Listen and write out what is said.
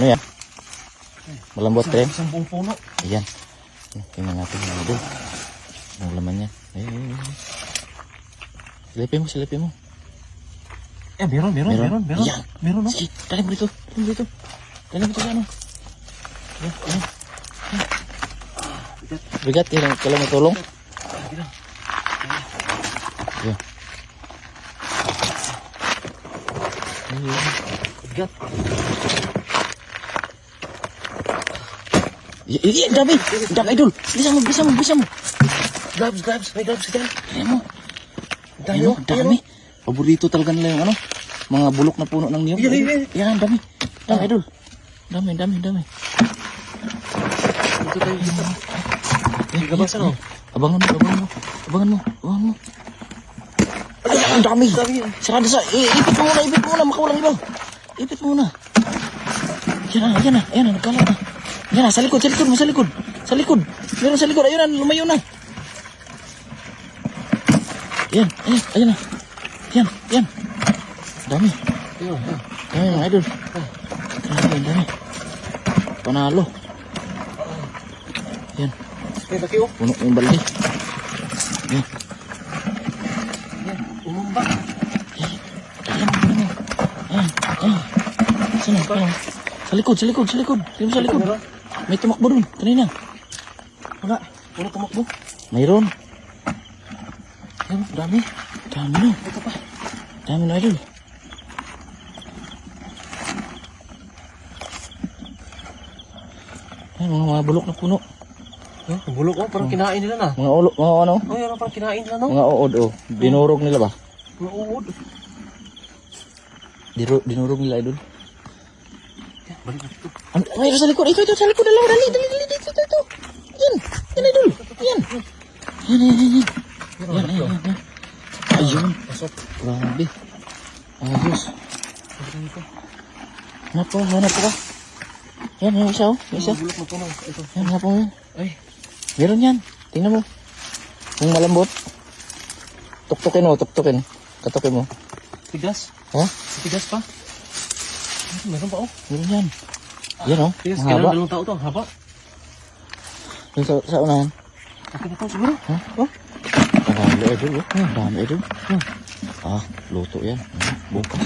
Ano yan? Malambot rin. Isang buong puno. Ayan. Tingnan natin mga idol. Ang laman niya. Ay. Silipin mo. Meron. Ayan. Meron, no? Sige, dali mo dito. Sa ano. Ayan. Bigat, kailangan mo tulong. Ayan. Bigat. Iya, dami idol. Bisa mo. Gloves. May gloves ka dyan. Ayan mo. Tayo. Dami. Paborito talaga nila yung ano, mga bulok na puno ng niyog. Yan, dami. Dami idol. Dami. Dito tayo. Gabasa, no? Abangan mo. Ay, ang dami. Sarado sa, ipit mo muna, makawalang ibaw. Ipit mo muna. Ayan na, nagkala na. Yan na, sa likod mo. Sa likod. Meron sa likod, ayun na, lumayo na. Yan. Dami. Ayan, idol. Grabe, ang dami. Panalo. Yan. Laki, oh. Puno yung balde. Yan. Umumba. Ayan. Sana. Sa likod. Tingnan mo sa likod. May tumakbo dun, kanina. Wala. Puro tumakbo. Mayroon. Ayan, dami. Dami na. Ito pa. Dami na idol. Ayan, mga bulok na puno. Ang bulok, oh. Parang kinain nila na. Mga ano? Oh, yan, parang kinain nila, no? Mga uod, oh. Dinurog nila ba? Mga uod. Dinurog nila idol. Balik na dito. Mayroon sa likod. Ito, sa likod. Dalawa, dali. Dito. Yan idol. Yan. Ayun. Pasok. Grabe. Ayos. Hanap ko ka. Yan, yung isa, oh. Yung isa. Bulok na puno. Ito. Yan, hanap mo yan. Ay. Meron yan. Tingnan mo. Kung malambot. Tuktukin mo. Katukin mo. Tigas. Ha? Tigas pa. Meron pa, oh. Meron yan. Yan, oh. Tigas. Ang Kailangan haba. dalawang tao to. Ang haba. Yung sa unahan. Okay na to siguro. Ha? Oh. Dami idol, oh. Dami idol. Ah, luto yan. Bukas.